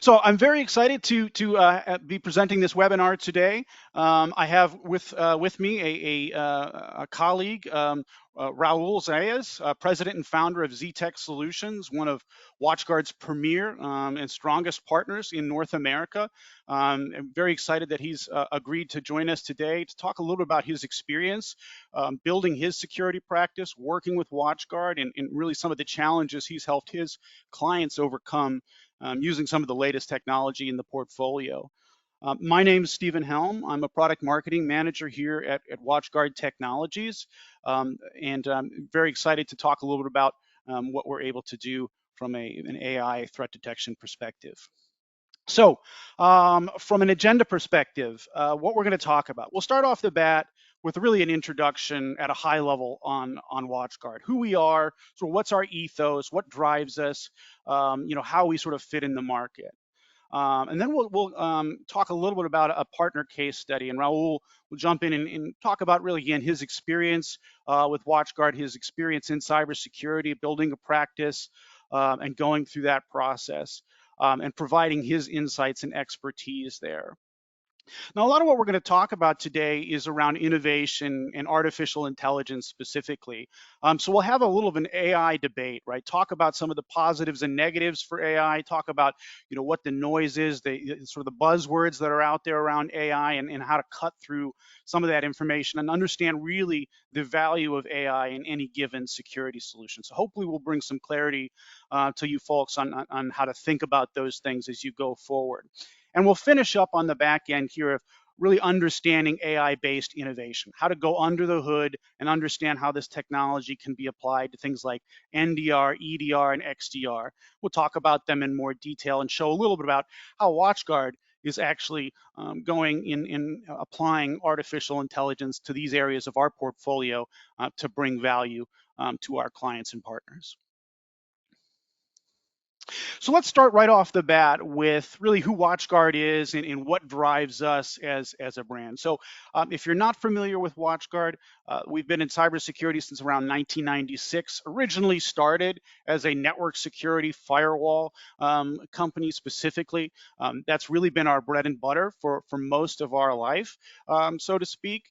So I'm very excited to be presenting this webinar today. I have with me a colleague, Raul Zayas, president and founder of XDR Solutions, one of WatchGuard's premier and strongest partners in North America. I'm very excited that he's agreed to join us today to talk a little bit about his experience building his security practice, working with WatchGuard, and really some of the challenges he's helped his clients overcome using some of the latest technology in the portfolio. My name is Stephen Helm. I'm a product marketing manager here at WatchGuard Technologies, and I'm very excited to talk a little bit about what we're able to do from an AI threat detection perspective. So from an agenda perspective, what we're going to talk about, we'll start off the bat with really an introduction at a high level on WatchGuard, who we are, sort of what's our ethos, what drives us, how we sort of fit in the market. And then we'll talk a little bit about a partner case study, and Raul will jump in and talk about really, again, his experience with WatchGuard, his experience in cybersecurity, building a practice, and going through that process, and providing his insights and expertise there. Now, a lot of what we're going to talk about today is around innovation and artificial intelligence specifically. So we'll have a little of an AI debate, right? Talk about some of the positives and negatives for AI, talk about, what the noise is, the sort of the buzzwords that are out there around AI and how to cut through some of that information and understand really the value of AI in any given security solution. So hopefully we'll bring some clarity to you folks on how to think about those things as you go forward. And we'll finish up on the back end here of really understanding AI-based innovation, how to go under the hood and understand how this technology can be applied to things like NDR, EDR, and XDR. We'll talk about them in more detail and show a little bit about how WatchGuard is actually going in applying artificial intelligence to these areas of our portfolio to bring value to our clients and partners. So let's start right off the bat with really who WatchGuard is and what drives us as a brand. So if you're not familiar with WatchGuard, we've been in cybersecurity since around 1996, originally started as a network security firewall company specifically. That's really been our bread and butter for most of our life, so to speak.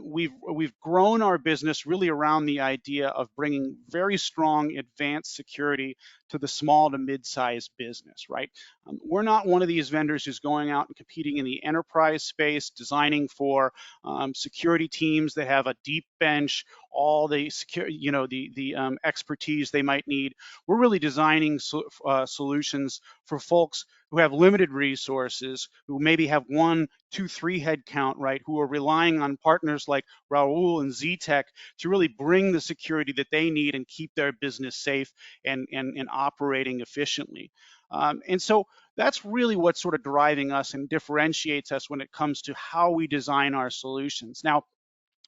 We've grown our business really around the idea of bringing very strong advanced security to the small to mid-sized business, right? We're not one of these vendors who's going out and competing in the enterprise space, designing for security teams that have a deep bench, all the security, the expertise they might need. We're really designing solutions for folks who have limited resources, who maybe have 1, 2, 3 head count, right? Who are relying on partners like Raul and ZTech to really bring the security that they need and keep their business safe and operating efficiently. And so that's really what's sort of driving us and differentiates us when it comes to how we design our solutions. Now,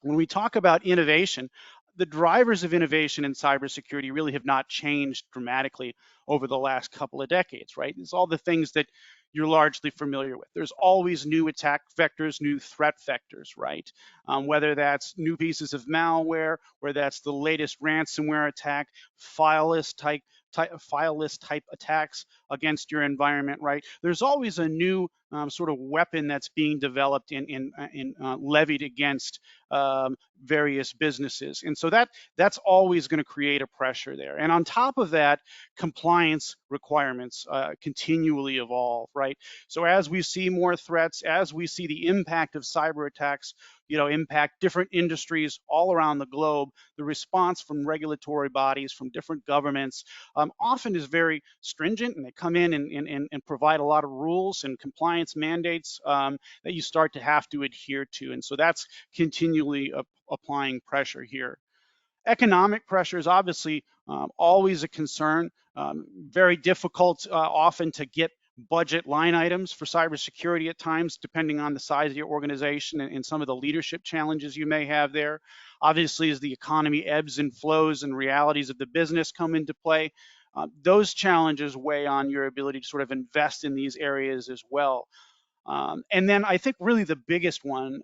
when we talk about innovation, the drivers of innovation in cybersecurity really have not changed dramatically over the last couple of decades, right? It's all the things that you're largely familiar with. There's always new attack vectors, new threat vectors, right? Whether that's new pieces of malware, whether that's the latest ransomware attack, fileless type attacks against your environment, right? There's always a new sort of weapon that's being developed and levied against various businesses. And so that's always going to create a pressure there. And on top of that, compliance requirements continually evolve, right? So as we see more threats, as we see the impact of cyber attacks, impact different industries all around the globe, the response from regulatory bodies, from different governments, often is very stringent, and they come in and provide a lot of rules and compliance mandates that you start to have to adhere to. And so that's continually applying pressure here. Economic pressure is obviously always a concern, very difficult often to get budget line items for cybersecurity at times, depending on the size of your organization and some of the leadership challenges you may have there. Obviously, as the economy ebbs and flows and realities of the business come into play, those challenges weigh on your ability to sort of invest in these areas as well. And then I think really the biggest one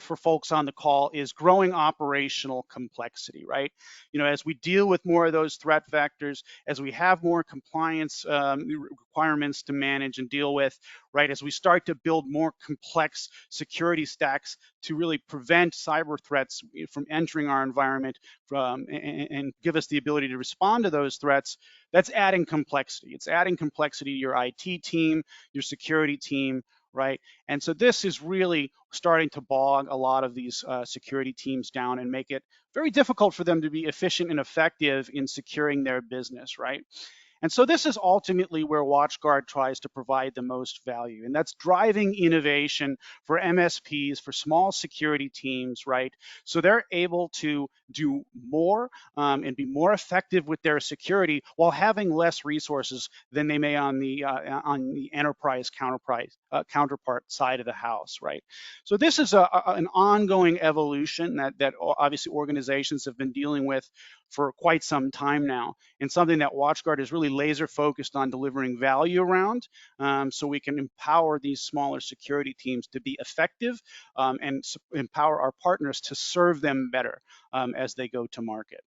for folks on the call is growing operational complexity, right? As we deal with more of those threat vectors, as we have more compliance requirements to manage and deal with, right? As we start to build more complex security stacks to really prevent cyber threats from entering our environment and give us the ability to respond to those threats, that's adding complexity. It's adding complexity to your IT team, your security team, right? And so this is really starting to bog a lot of these security teams down and make it very difficult for them to be efficient and effective in securing their business, right? And so this is ultimately where WatchGuard tries to provide the most value, and that's driving innovation for MSPs, for small security teams, right? So they're able to do more and be more effective with their security while having less resources than they may on the enterprise counterpart side of the house, right? So this is an ongoing evolution that obviously organizations have been dealing with for quite some time now, and something that WatchGuard is really laser focused on delivering value around, so we can empower these smaller security teams to be effective and empower our partners to serve them better as they go to market.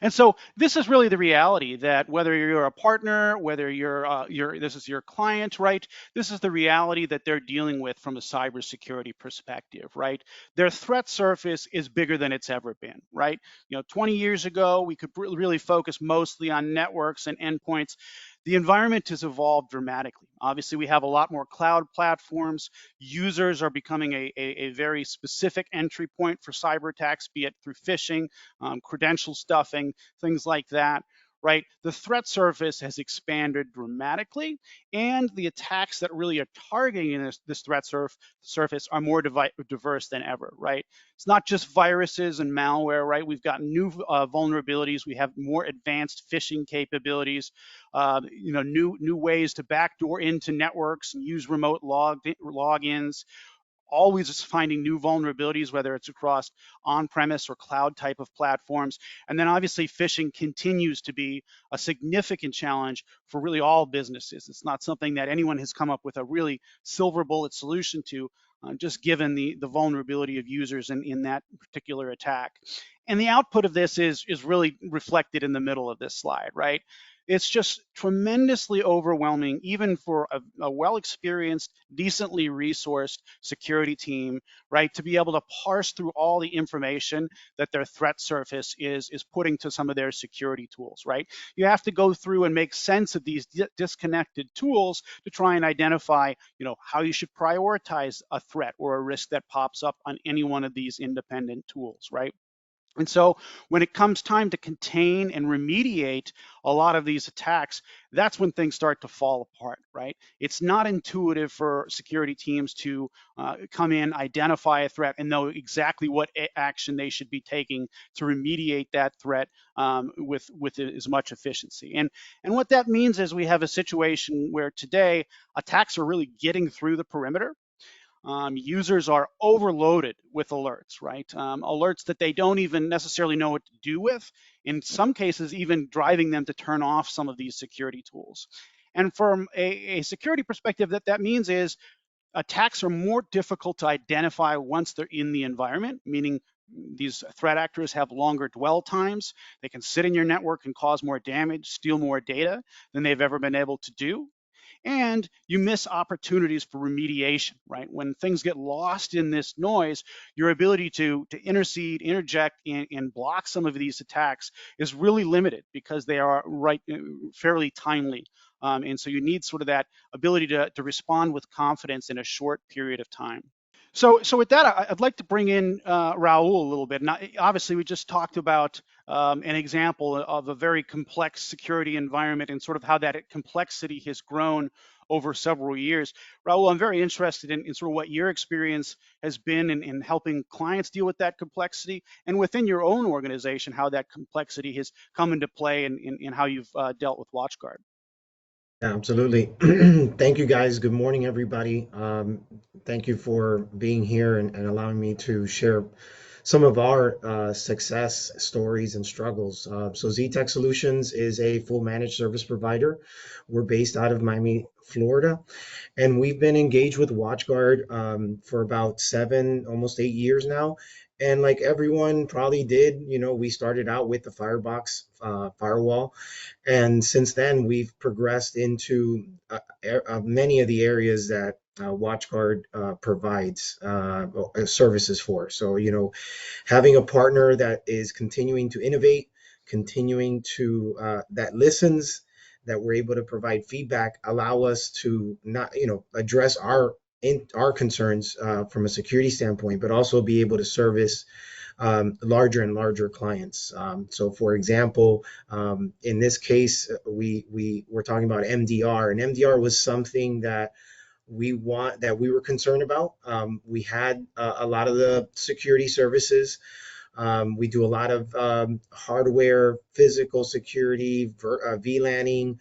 And so this is really the reality that whether you're a partner, whether this is your client, right? This is the reality that they're dealing with from a cybersecurity perspective, right? Their threat surface is bigger than it's ever been, right? 20 years ago, we could really focus mostly on networks and endpoints. The environment has evolved dramatically. Obviously, we have a lot more cloud platforms. Users are becoming a very specific entry point for cyber attacks, be it through phishing, credential stuffing, things like that, right? The threat surface has expanded dramatically, and the attacks that really are targeting this threat surface are more diverse than ever, right? It's not just viruses and malware, right? We've got new vulnerabilities. We have more advanced phishing capabilities, new ways to backdoor into networks and use remote logins, always finding new vulnerabilities, whether it's across on-premise or cloud type of platforms. And then obviously phishing continues to be a significant challenge for really all businesses. It's not something that anyone has come up with a really silver bullet solution to, just given the vulnerability of users in that particular attack. And the output of this is really reflected in the middle of this slide, right? It's just tremendously overwhelming, even for a well-experienced, decently resourced security team, right, to be able to parse through all the information that their threat surface is putting to some of their security tools, right? You have to go through and make sense of these disconnected tools to try and identify, how you should prioritize a threat or a risk that pops up on any one of these independent tools, right? And so when it comes time to contain and remediate a lot of these attacks, that's when things start to fall apart, right? It's not intuitive for security teams to come in, identify a threat, and know exactly what action they should be taking to remediate that threat with as much efficiency. And what that means is we have a situation where today attacks are really getting through the perimeter. Users are overloaded with alerts, right? Alerts that they don't even necessarily know what to do with, in some cases even driving them to turn off some of these security tools. And from a security perspective, that means is attacks are more difficult to identify once they're in the environment, meaning these threat actors have longer dwell times. They can sit in your network and cause more damage, steal more data than they've ever been able to do. And you miss opportunities for remediation, right? When things get lost in this noise, your ability to intercede, interject, and block some of these attacks is really limited because they are fairly timely. And so you need sort of that ability to respond with confidence in a short period of time. So with that, I'd like to bring in Raul a little bit. Now, obviously, we just talked about an example of a very complex security environment and sort of how that complexity has grown over several years. Raul, I'm very interested in sort of what your experience has been in helping clients deal with that complexity, and within your own organization, how that complexity has come into play and how you've dealt with WatchGuard. Absolutely. Thank you, guys. Good morning, everybody. Thank you for being here and allowing me to share some of our success stories and struggles. So ZTech Solutions is a full managed service provider. We're based out of Miami, Florida, and we've been engaged with WatchGuard for about 7, almost 8 years now. And like everyone probably did, we started out with the Firebox firewall, and since then we've progressed into many of the areas that WatchGuard provides services for. So, having a partner that is continuing to innovate, continuing to that listens, that we're able to provide feedback, allow us to not, address our concerns from a security standpoint, but also be able to service larger and larger clients. So, for example, in this case, we were talking about MDR, and MDR was something that we were concerned about. We had a lot of the security services. We do a lot of hardware, physical security, VLANing,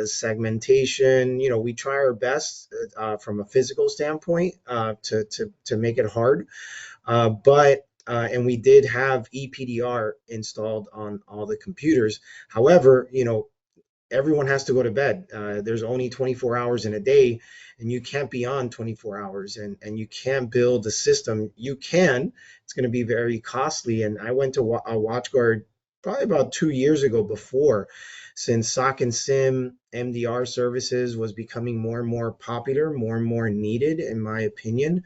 segmentation. We try our best from a physical standpoint to make it hard. And we did have EPDR installed on all the computers. However, everyone has to go to bed. There's only 24 hours in a day, and you can't be on 24 hours, and you can't build a system. You can. It's going to be very costly. And I went to a WatchGuard probably about 2 years ago, before, since SOC and SIM MDR services was becoming more and more popular, more and more needed, in my opinion.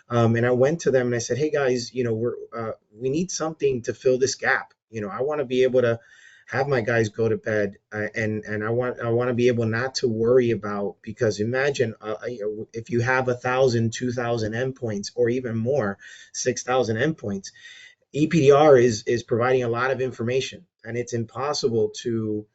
And I went to them and I said, "Hey guys, we need something to fill this gap. I want to be able to have my guys go to bed, and I want to be able not to worry about, because imagine if you have 1,000, 2,000 endpoints, or even more, 6,000 endpoints. EPDR is providing a lot of information, and it's impossible to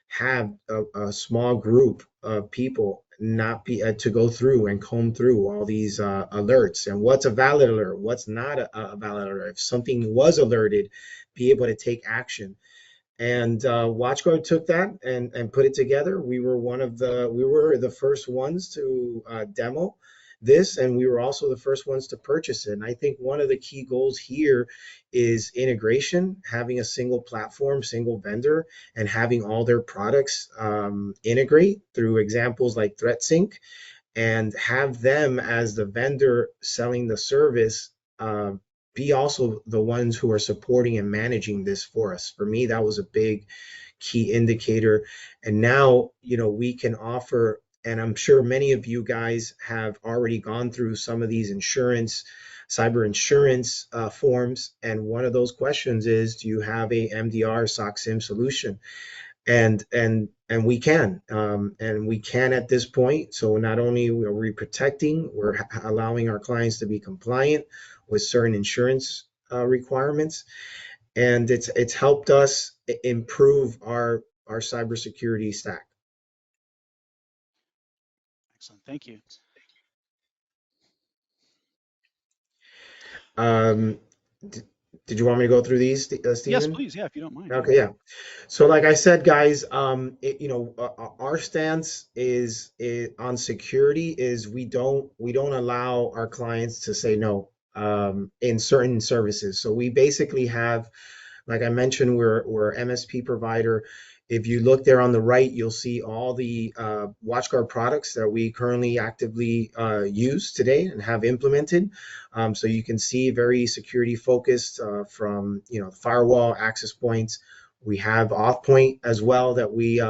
have a small group of people not be to go through and comb through all these alerts, and what's a valid alert, what's not a valid alert. If something was alerted, be able to take action. And WatchGuard took that and put it together. We were the first ones to demo this, and we were also the first ones to purchase it. And I think one of the key goals here is integration, having a single platform, single vendor, and having all their products integrate through examples like ThreatSync, and have them as the vendor selling the service, be also the ones who are supporting and managing this for us. For me, that was a big key indicator. And now, we can offer, and I'm sure many of you guys have already gone through some of these cyber insurance forms. And one of those questions is, do you have a MDR SOC SIM solution? And we can, at this point. So not only are we protecting, we're allowing our clients to be compliant with certain insurance requirements, and it's helped us improve our cybersecurity stack. Excellent. Thank you. Did you want me to go through these, Yes, Stephen? please. Yeah, if you don't mind. Okay, yeah. So like I said, guys, our stance is on security is we don't allow our clients to say no in certain services. So we basically have, like I mentioned, we're MSP provider. If you look there on the right, you'll see all the WatchGuard products that we currently actively use today and have implemented. So you can see very security focused, from firewall, access points. We have AuthPoint as well that we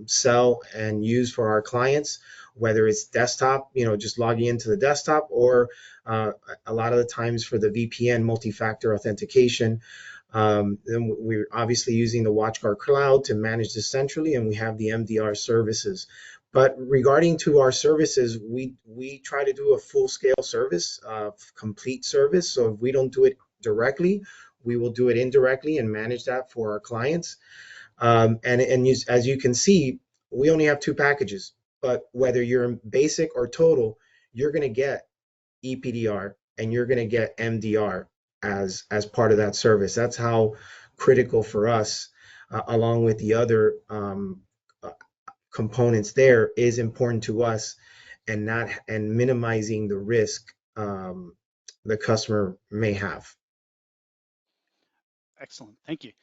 sell and use for our clients, whether it's desktop, just logging into the desktop, or a lot of the times for the VPN multi-factor authentication. Then we're obviously using the WatchGuard Cloud to manage this centrally, and we have the MDR services. But regarding to our services, we try to do a full-scale service, complete service. So if we don't do it directly, we will do it indirectly and manage that for our clients. As you can see, we only have 2 packages, but whether you're in basic or total, you're going to get EPDR and you're going to get MDR as part of that service. That's how critical for us, along with the other components there, is important to us, and minimizing the risk the customer may have. Excellent. Thank you.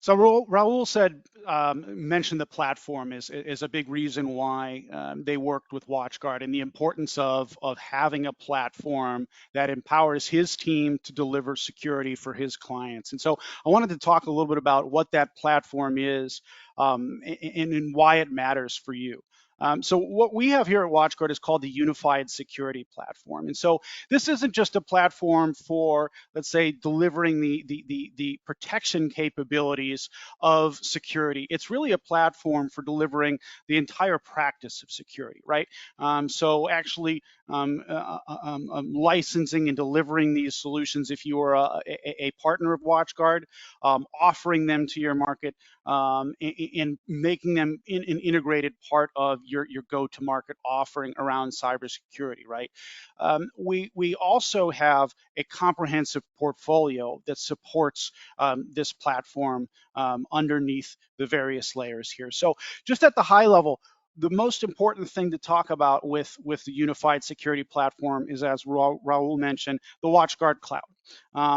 So Raul said, mentioned the platform is a big reason why they worked with WatchGuard, and the importance of having a platform that empowers his team to deliver security for his clients. And so I wanted to talk a little bit about what that platform is, and why it matters for you. So what we have here at WatchGuard is called the Unified Security Platform. And so this isn't just a platform for, let's say, delivering the protection capabilities of security. It's really a platform for delivering the entire practice of security, right? So actually licensing and delivering these solutions, if you are a partner of WatchGuard, offering them to your market, and making them an integrated part of your go-to-market offering around cybersecurity, right? We also have a comprehensive portfolio that supports this platform underneath the various layers here. So just at the high level, the most important thing to talk about with the unified security platform is, as Raul mentioned, the WatchGuard Cloud.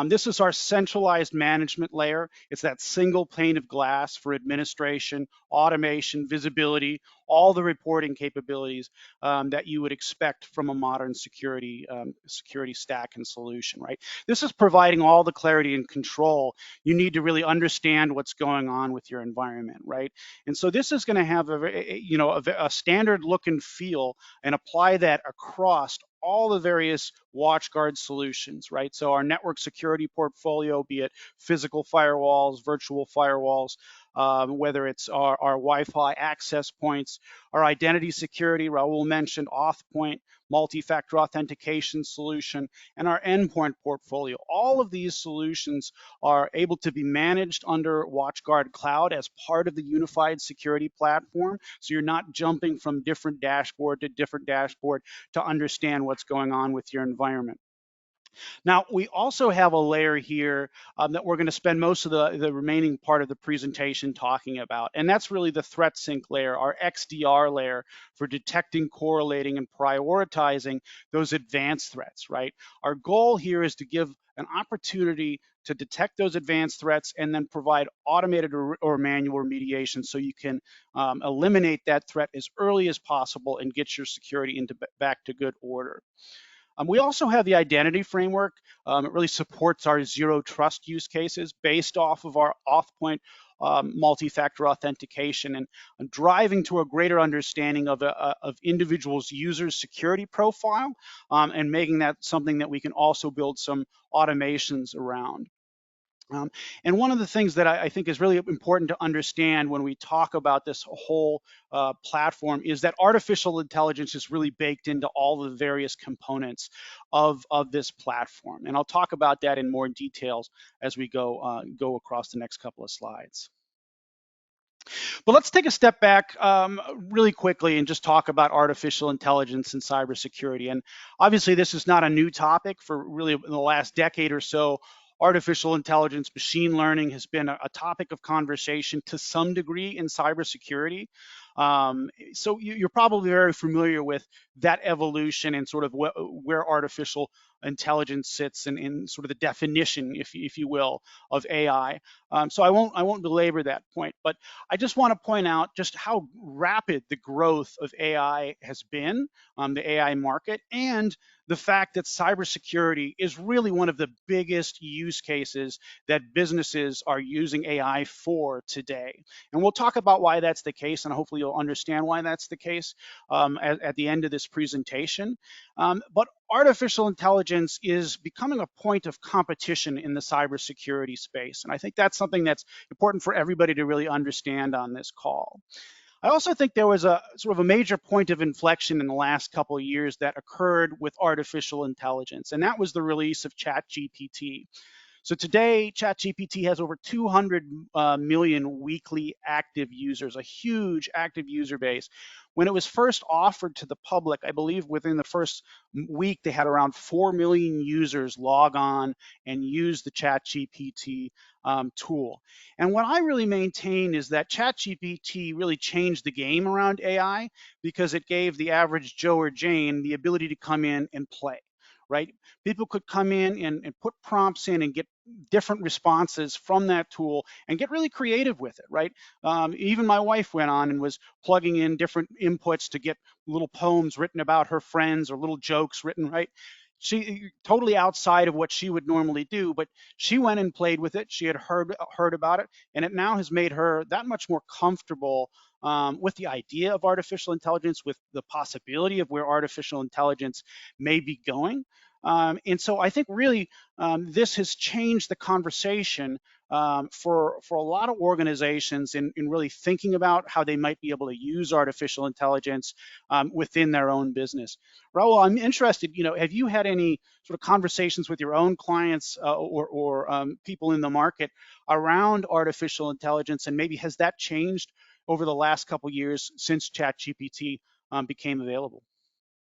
This is our centralized management layer. It's that single pane of glass for administration, automation, visibility, all the reporting capabilities that you would expect from a modern security stack and solution, right? This is providing all the clarity and control you need to really understand what's going on with your environment, right? And so this is going to have a standard look and feel, and apply that across all the various WatchGuard solutions, right? So our network security portfolio, be it physical firewalls, virtual firewalls, whether it's our Wi-Fi access points, our identity security, Raul mentioned AuthPoint, multi-factor authentication solution, and our endpoint portfolio. All of these solutions are able to be managed under WatchGuard Cloud as part of the unified security platform. So you're not jumping from different dashboard to different dashboard to understand what's going on with your environment. Now, we also have a layer here that we're going to spend most of the remaining part of the presentation talking about, and that's really the threat sync layer, our XDR layer, for detecting, correlating, and prioritizing those advanced threats, right? Our goal here is to give an opportunity to detect those advanced threats and then provide automated or manual remediation, so you can eliminate that threat as early as possible and get your security back to good order. We also have the identity framework. It really supports our zero trust use cases based off of our AuthPoint multi-factor authentication, and driving to a greater understanding of individuals' users' security profile, and making that something that we can also build some automations around. And one of the things that I think is really important to understand when we talk about this whole platform is that artificial intelligence is really baked into all the various components of this platform. And I'll talk about that in more details as we go across the next couple of slides. But let's take a step back really quickly and just talk about artificial intelligence and cybersecurity. And obviously, this is not a new topic. For really the last decade or so, artificial intelligence, machine learning has been a topic of conversation to some degree in cybersecurity. So you're probably very familiar with that evolution and sort of where artificial intelligence sits in sort of the definition, if you will, of AI. So I won't belabor that point, but I just want to point out just how rapid the growth of AI has been, the AI market, and the fact that cybersecurity is really one of the biggest use cases that businesses are using AI for today. And we'll talk about why that's the case, and hopefully you'll understand why that's the case at the end of this presentation. But artificial intelligence is becoming a point of competition in the cybersecurity space. And I think that's something that's important for everybody to really understand on this call. I also think there was a sort of a major point of inflection in the last couple of years that occurred with artificial intelligence, and that was the release of ChatGPT. So today, ChatGPT has over 200 million weekly active users, a huge active user base. When it was first offered to the public, I believe within the first week, they had around 4 million users log on and use the ChatGPT tool. And what I really maintain is that ChatGPT really changed the game around AI, because it gave the average Joe or Jane the ability to come in and play. Right? People could come in and put prompts in and get different responses from that tool and get really creative with it, right? Even my wife went on and was plugging in different inputs to get little poems written about her friends or little jokes written, right? She totally outside of what she would normally do, but she went and played with it. She had heard about it, and it now has made her that much more comfortable with the idea of artificial intelligence, with the possibility of where artificial intelligence may be going. And so I think really this has changed the conversation for a lot of organizations in really thinking about how they might be able to use artificial intelligence within their own business. Raul, I'm interested, have you had any sort of conversations with your own clients or people in the market around artificial intelligence, and maybe has that changed over the last couple of years since ChatGPT became available?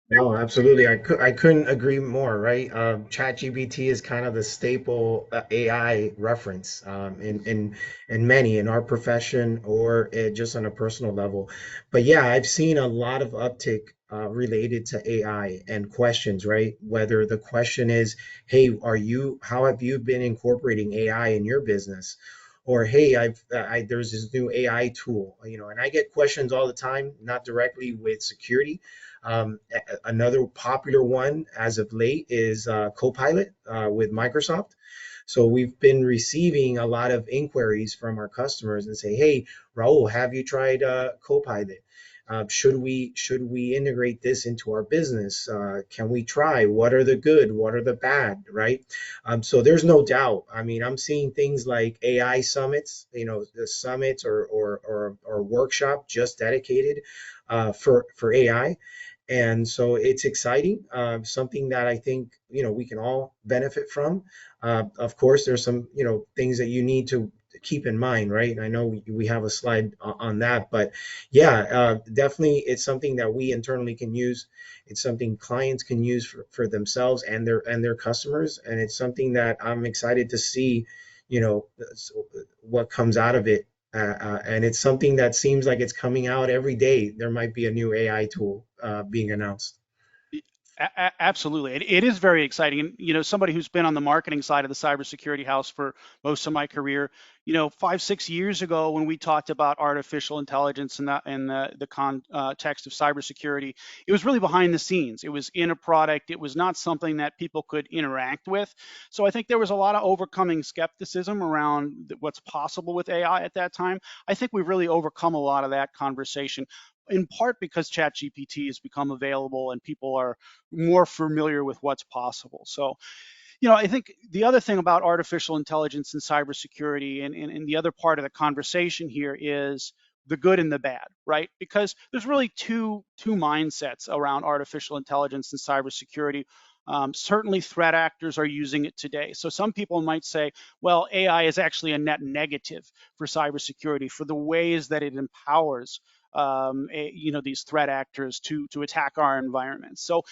No, absolutely. I couldn't agree more, right? ChatGPT is kind of the staple AI reference in many in our profession or just on a personal level. But yeah, I've seen a lot of uptick related to AI and questions, right? Whether the question is, hey, how have you been incorporating AI in your business? Or hey, there's this new AI tool, and I get questions all the time, not directly with security. Another popular one as of late is Copilot with Microsoft. So we've been receiving a lot of inquiries from our customers and say, "Hey, Raul, have you tried Copilot? Should we integrate this into our business? Can we try? What are the good? What are the bad? Right?" So there's no doubt. I mean, I'm seeing things like AI summits, the summits or workshop just dedicated for AI. And so it's exciting, something that I think, we can all benefit from. Of course, there's some, things that you need to keep in mind, right? And I know we have a slide on that, but yeah, definitely it's something that we internally can use. It's something clients can use for themselves and their customers. And it's something that I'm excited to see, what comes out of it. And it's something that seems like it's coming out every day. There might be a new AI tool being announced. Absolutely. It is very exciting. And, somebody who's been on the marketing side of the cybersecurity house for most of my career, 5, 6 years ago, when we talked about artificial intelligence and the context of cybersecurity, it was really behind the scenes. It was in a product. It was not something that people could interact with. So I think there was a lot of overcoming skepticism around what's possible with AI at that time. I think we've really overcome a lot of that conversation, in part because ChatGPT has become available and people are more familiar with what's possible. So, I think the other thing about artificial intelligence and cybersecurity, and the other part of the conversation here is the good and the bad, right? Because there's really two mindsets around artificial intelligence and cybersecurity. Certainly, threat actors are using it today. So some people might say, well, AI is actually a net negative for cybersecurity for the ways that it empowers these threat actors to attack our environments. So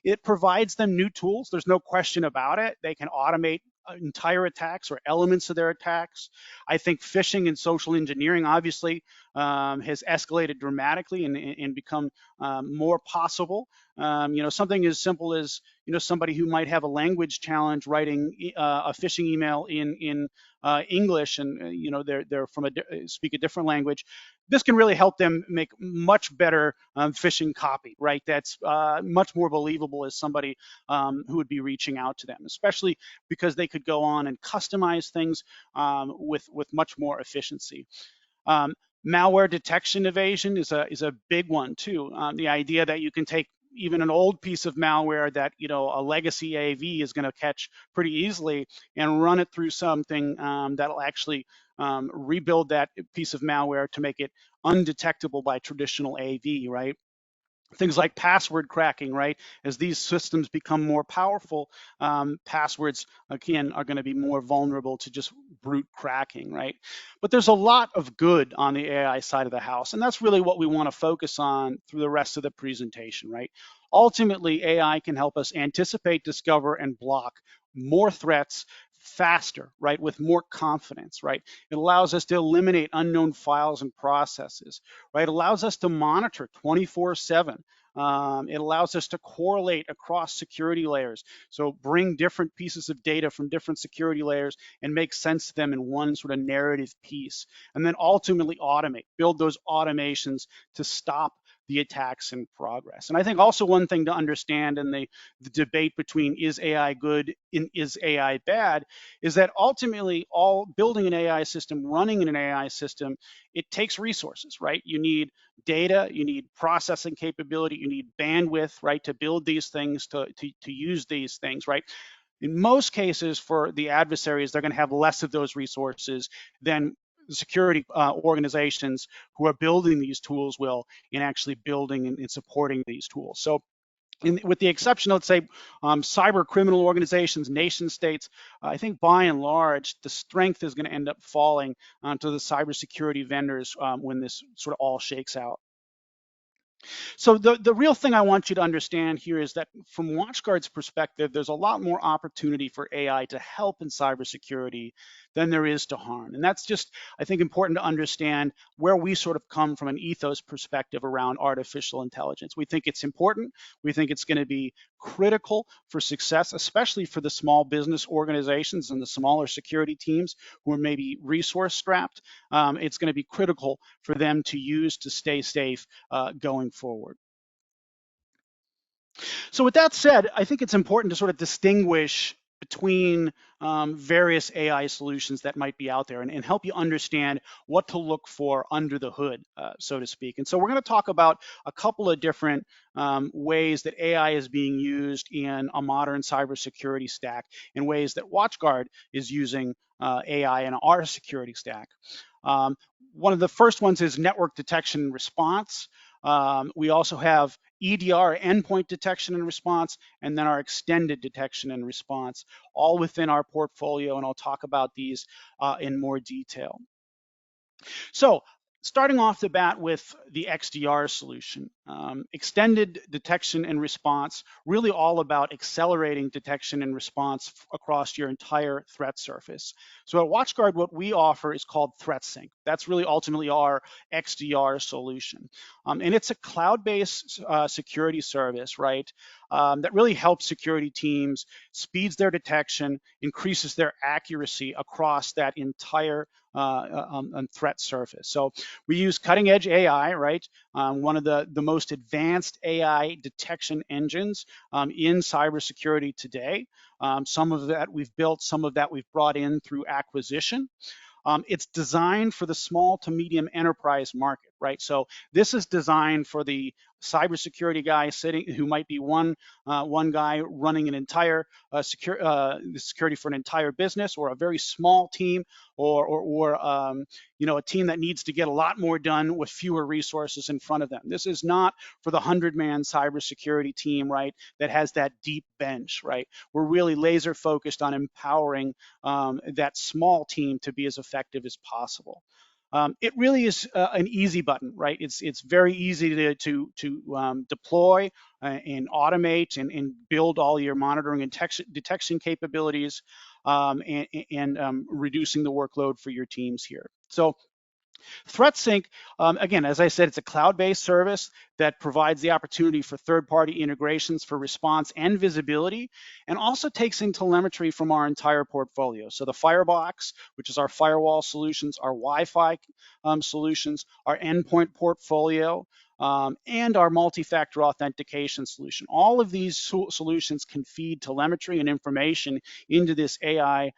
it provides them new tools. There's no question about it. They can automate entire attacks or elements of their attacks. I think phishing and social engineering obviously has escalated dramatically and become more possible. Something as simple as somebody who might have a language challenge writing a phishing email in English, and they're from speak a different language. This can really help them make much better phishing copy, right? That's much more believable as somebody who would be reaching out to them, especially because they could go on and customize things with much more efficiency. Um, Malware detection evasion is a big one too. The idea that you can take even an old piece of malware that a legacy AV is going to catch pretty easily and run it through something that'll actually rebuild that piece of malware to make it undetectable by traditional AV, right? Things like password cracking, right? As these systems become more powerful, passwords, again, are going to be more vulnerable to just brute cracking, right? But there's a lot of good on the AI side of the house, and that's really what we want to focus on through the rest of the presentation, right? Ultimately, AI can help us anticipate, discover, and block more threats faster, right? With more confidence, right? It allows us to eliminate unknown files and processes, right? It allows us to monitor 24/7 It allows us to correlate across security layers. So bring different pieces of data from different security layers and make sense of them in one sort of narrative piece. And then ultimately automate, build those automations to stop the attacks in progress. And I think also one thing to understand in the debate between is AI good and is AI bad is that ultimately all building an AI system, running in an AI system, it takes resources, right? You need data, you need processing capability, you need bandwidth, right, to build these things, to use these things, right? In most cases, for the adversaries, they're going to have less of those resources than security organizations who are building these tools will in actually building and supporting these tools. So with the exception, let's say, cyber criminal organizations, nation states, I think by and large, the strength is going to end up falling to the cybersecurity vendors when this sort of all shakes out. So the real thing I want you to understand here is that from WatchGuard's perspective, there's a lot more opportunity for AI to help in cybersecurity than there is to harm. And that's just, I think, important to understand where we sort of come from an ethos perspective around artificial intelligence. We think it's important. We think it's going to be critical for success, especially for the small business organizations and the smaller security teams who are maybe resource strapped. It's going to be critical for them to use to stay safe going forward. So with that said, I think it's important to sort of distinguish between various AI solutions that might be out there and help you understand what to look for under the hood, so to speak. And so we're going to talk about a couple of different ways that AI is being used in a modern cybersecurity stack, and ways that WatchGuard is using AI in our security stack. One of the first ones is network detection and response. We also have EDR, endpoint detection and response, and then our extended detection and response, all within our portfolio, and I'll talk about these in more detail. So starting off the bat with the XDR solution, extended detection and response, really all about accelerating detection and response across your entire threat surface. So at WatchGuard, what we offer is called ThreatSync. That's really ultimately our XDR solution. And it's a cloud-based security service, right, that really helps security teams, speeds their detection, increases their accuracy across that entire threat surface. So we use cutting edge AI, right? One of the most advanced AI detection engines in cybersecurity today. Some of that we've built, some of that we've brought in through acquisition. It's designed for the small to medium enterprise market, right? So this is designed for the cybersecurity guy who might be one guy running an entire security for an entire business, or a very small team, or a team that needs to get a lot more done with fewer resources in front of them. This is not for the 100-man cybersecurity team, right, that has that deep bench, right? We're really laser focused on empowering that small team to be as effective as possible. It really is an easy button, right? It's very easy to deploy and automate and build all your monitoring and detection capabilities, and reducing the workload for your teams here. So ThreatSync, again, as I said, it's a cloud-based service that provides the opportunity for third-party integrations for response and visibility, and also takes in telemetry from our entire portfolio. So the Firebox, which is our firewall solutions, our Wi-Fi solutions, our endpoint portfolio, and our multi-factor authentication solution. All of these solutions can feed telemetry and information into this AI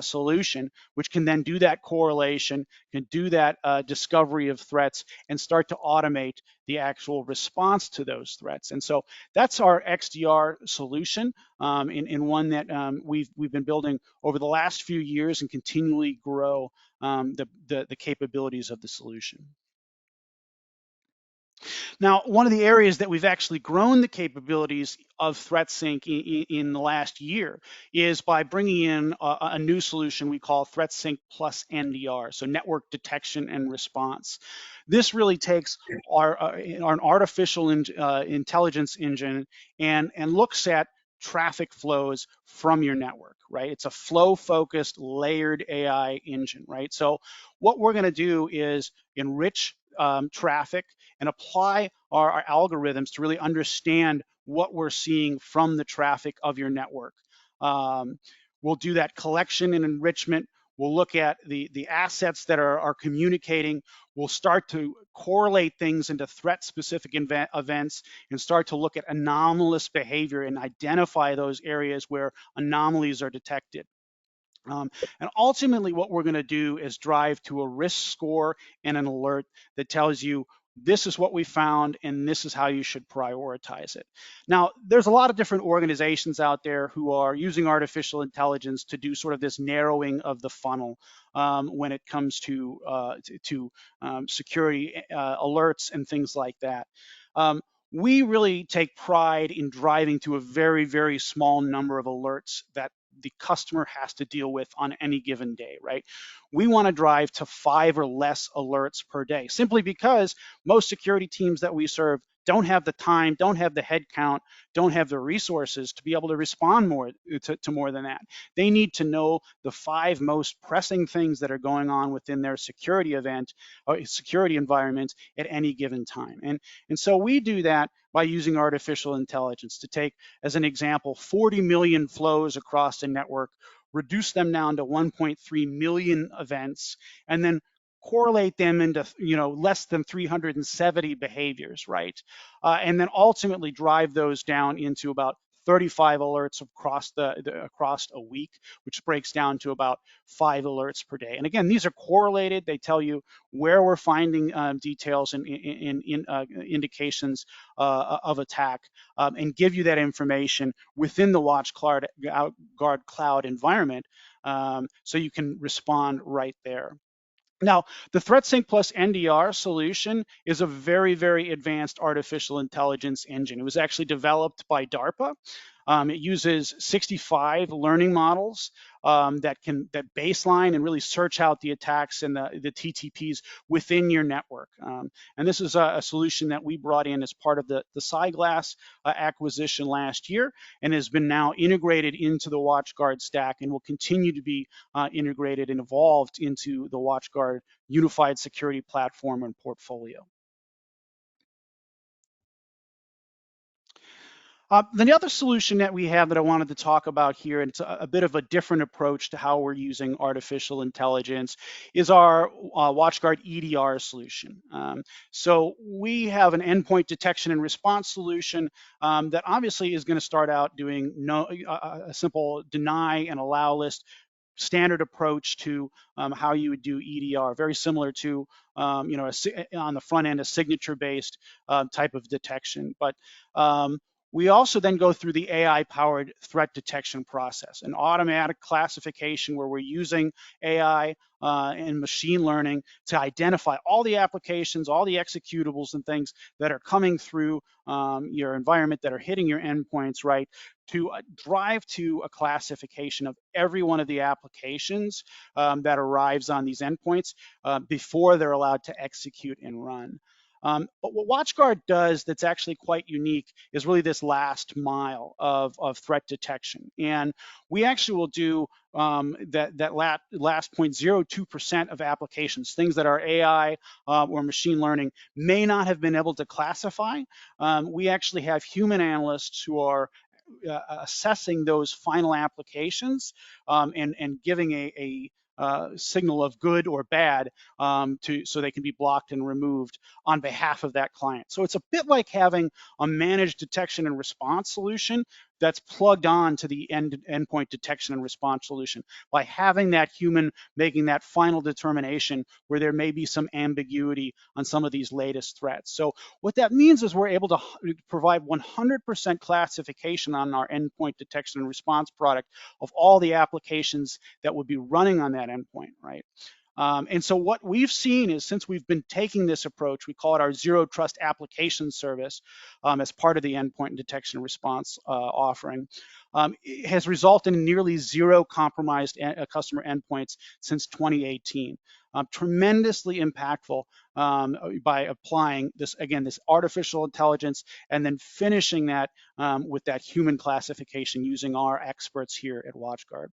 solution, which can then do that correlation, can do that discovery of threats, and start to automate the actual response to those threats. And so that's our XDR solution, in one that we've been building over the last few years and continually grow the capabilities of the solution. Now, one of the areas that we've actually grown the capabilities of ThreatSync in the last year is by bringing in a new solution we call ThreatSync plus NDR, so network detection and response. This really takes our artificial intelligence engine and looks at traffic flows from your network, right? It's a flow-focused, layered AI engine, right? So what we're going to do is enrich traffic and apply our algorithms to really understand what we're seeing from the traffic of your network. We'll do that collection and enrichment. We'll look at the assets that are communicating. We'll start to correlate things into threat-specific events and start to look at anomalous behavior and identify those areas where anomalies are detected. And ultimately, what we're going to do is drive to a risk score and an alert that tells you this is what we found and this is how you should prioritize it. Now, there's a lot of different organizations out there who are using artificial intelligence to do sort of this narrowing of the funnel when it comes to security alerts and things like that. We really take pride in driving to a very, very small number of alerts that the customer has to deal with on any given day, right? We want to drive to 5 or less alerts per day, simply because most security teams that we serve don't have the time, don't have the head count, don't have the resources to be able to respond to more than that. They need to know the 5 most pressing things that are going on within their security event or security environment at any given time. And so we do that by using artificial intelligence to take, as an example, 40 million flows across the network, reduce them down to 1.3 million events, and then correlate them into less than 370 behaviors, right? And then ultimately drive those down into about 35 alerts across a week, which breaks down to about 5 alerts per day. And again, these are correlated. They tell you where we're finding details and indications of attack, and give you that information within the WatchGuard cloud environment, so you can respond right there. Now, the ThreatSync plus NDR solution is a very, very advanced artificial intelligence engine. It was actually developed by DARPA. It uses 65 learning models that baseline and really search out the attacks and the TTPs within your network. And this is a solution that we brought in as part of the SciGlass acquisition last year, and has been now integrated into the WatchGuard stack and will continue to be integrated and evolved into the WatchGuard unified security platform and portfolio. The other solution that we have that I wanted to talk about here, and it's a bit of a different approach to how we're using artificial intelligence, is our WatchGuard EDR solution. So we have an endpoint detection and response solution that obviously is going to start out doing a simple deny and allow list standard approach to how you would do EDR, very similar to on the front end a signature-based type of detection. But we also then go through the AI-powered threat detection process, an automatic classification where we're using AI and machine learning to identify all the applications, all the executables and things that are coming through your environment that are hitting your endpoints, right, to drive to a classification of every one of the applications that arrives on these endpoints before they're allowed to execute and run. But what WatchGuard does that's actually quite unique is really this last mile of threat detection. And we actually will do that last 0.02% of applications, things that our AI or machine learning may not have been able to classify. We actually have human analysts who are assessing those final applications and giving a signal of good or bad so they can be blocked and removed on behalf of that client. So it's a bit like having a managed detection and response solution that's plugged on to the endpoint detection and response solution by having that human making that final determination where there may be some ambiguity on some of these latest threats. So what that means is we're able to provide 100% classification on our endpoint detection and response product of all the applications that would be running on that endpoint, right? And so what we've seen is, since we've been taking this approach, we call it our zero trust application service as part of the endpoint detection and response offering. It has resulted in nearly zero compromised customer endpoints since 2018. Tremendously impactful by applying this, again, this artificial intelligence, and then finishing that with that human classification using our experts here at WatchGuard.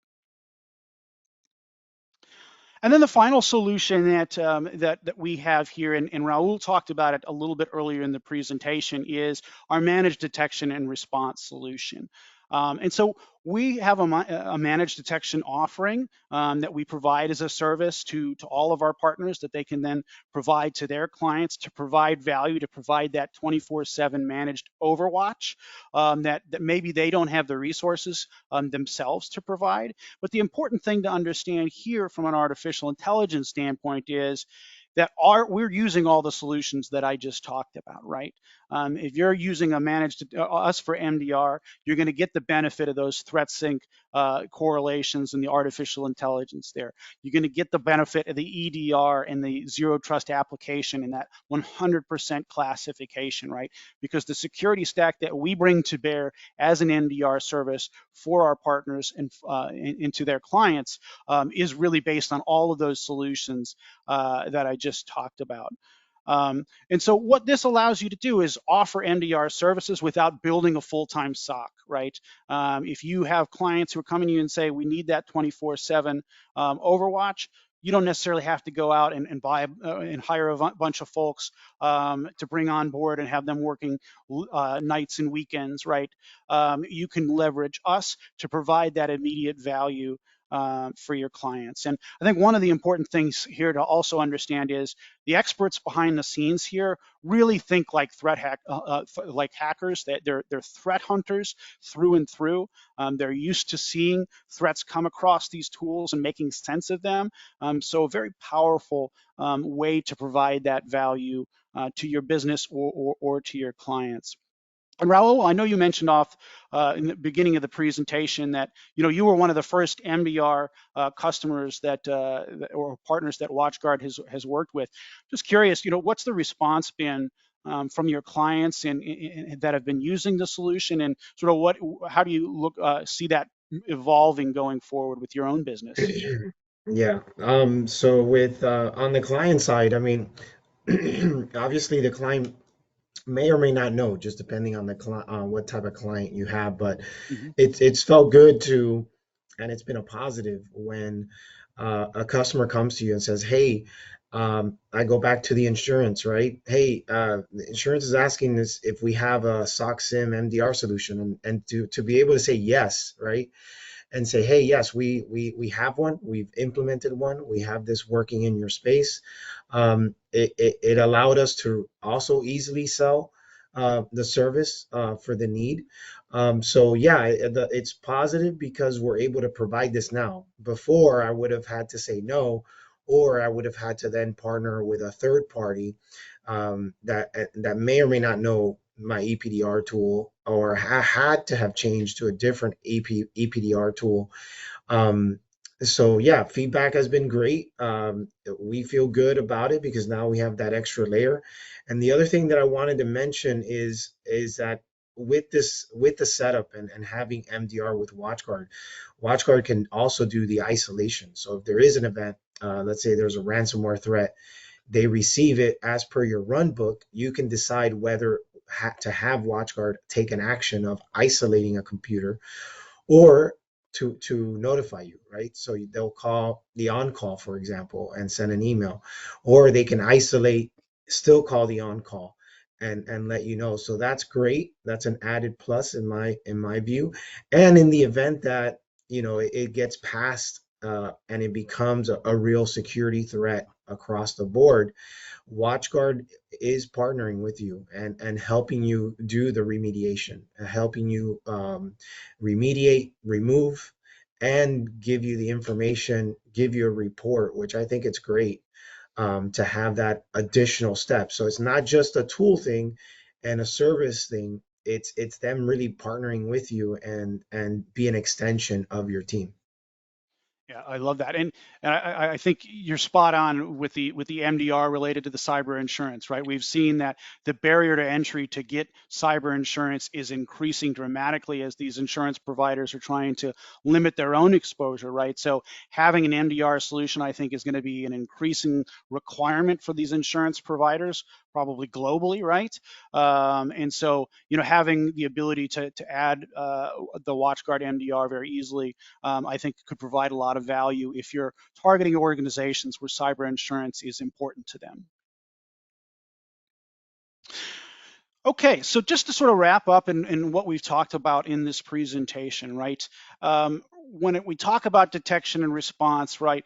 And then the final solution that we have here, and Raul talked about it a little bit earlier in the presentation, is our managed detection and response solution. And so we have a managed detection offering that we provide as a service to all of our partners, that they can then provide to their clients to provide value, to provide that 24/7 managed overwatch that maybe they don't have the resources themselves to provide. But the important thing to understand here from an artificial intelligence standpoint is that we're using all the solutions that I just talked about, right? If you're using a managed us for MDR, you're going to get the benefit of those threat sync correlations and the artificial intelligence there. You're going to get the benefit of the EDR and the zero trust application and that 100% classification, right? Because the security stack that we bring to bear as an MDR service for our partners and into their clients is really based on all of those solutions that I just talked about. And so what this allows you to do is offer MDR services without building a full-time SOC, right? If you have clients who are coming to you and say, we need that 24/7 Overwatch, you don't necessarily have to go out and buy and hire a bunch of folks to bring on board and have them working nights and weekends, right? You can leverage us to provide that immediate value for your clients. And I think one of the important things here to also understand is the experts behind the scenes here really think like like hackers. That they're threat hunters through and through. They're used to seeing threats come across these tools and making sense of them. So a very powerful way to provide that value to your business or to your clients. And Raul, I know you mentioned off in the beginning of the presentation that you were one of the first MDR customers or partners that WatchGuard has worked with. Just curious, what's the response been from your clients and that have been using the solution, and sort of how do you see that evolving going forward with your own business? Yeah. So with on the client side, I mean, obviously the client may or may not know, just depending on the what type of client you have. But Hmm. it's felt good to, and it's been a positive when a customer comes to you and says, "Hey, I go back to the insurance, right? Hey, the insurance is asking us if we have a SOC SIM MDR solution, and to be able to say yes, right? And say, hey, yes, we have one, we've implemented one, we have this working in your space. It allowed us to also easily sell the service for the need. So yeah, it's positive because we're able to provide this now. Before, I would have had to say no, or I would have had to then partner with a third party that may or may not know my EPDR tool, or had to have changed to a different EPDR tool. Um, so yeah, feedback has been great. We feel good about it because now we have that extra layer. And the other thing that I wanted to mention is that with the setup and having MDR with WatchGuard, WatchGuard can also do the isolation. So if there is an event, let's say there's a ransomware threat, they receive it as per your run book, you can decide whether to have WatchGuard take an action of isolating a computer, or to notify you, right? So they'll call the on-call, for example, and send an email, or they can isolate, still call the on-call and let you know. So that's great. That's an added plus in my view. And in the event that it gets past and it becomes a real security threat across the board, WatchGuard is partnering with you and helping you do the remediation, helping you remediate, remove, and give you the information, give you a report, which I think it's great to have that additional step. So it's not just a tool thing and a service thing. It's them really partnering with you and be an extension of your team. Yeah, I love that, and I think you're spot on with the MDR related to the cyber insurance, right? We've seen that the barrier to entry to get cyber insurance is increasing dramatically as these insurance providers are trying to limit their own exposure, right? So having an MDR solution, I think, is going to be an increasing requirement for these insurance providers, probably globally, right? And so, having the ability to add the WatchGuard MDR very easily, I think could provide a lot of value if you're targeting organizations where cyber insurance is important to them. Okay, so just to sort of wrap up in what we've talked about in this presentation, right? When we talk about detection and response, right?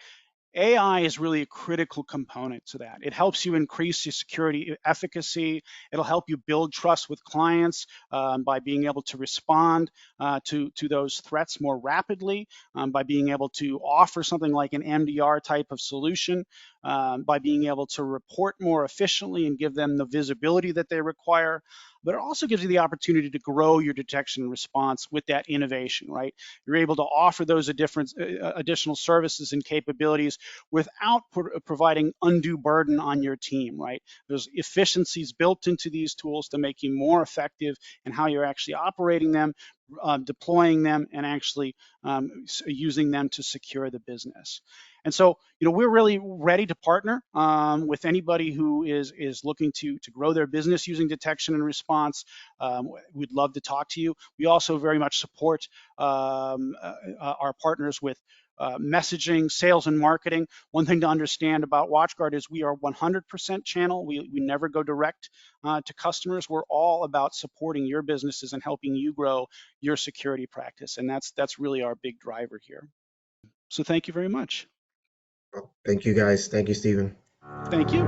AI is really a critical component to that. It helps you increase your security efficacy. It'll help you build trust with clients by being able to respond to those threats more rapidly, by being able to offer something like an MDR type of solution, by being able to report more efficiently and give them the visibility that they require. But it also gives you the opportunity to grow your detection and response with that innovation, right? You're able to offer those additional services and capabilities without providing undue burden on your team, right? There's efficiencies built into these tools to make you more effective in how you're actually operating them, deploying them, and actually using them to secure the business. And so, we're really ready to partner with anybody who is looking to grow their business using detection and response. We'd love to talk to you. We also very much support our partners with messaging, sales, and marketing. One thing to understand about WatchGuard is we are 100% channel. We never go direct to customers. We're all about supporting your businesses and helping you grow your security practice. And that's really our big driver here. So thank you very much. Thank you, guys. Thank you, Stephen. Thank you.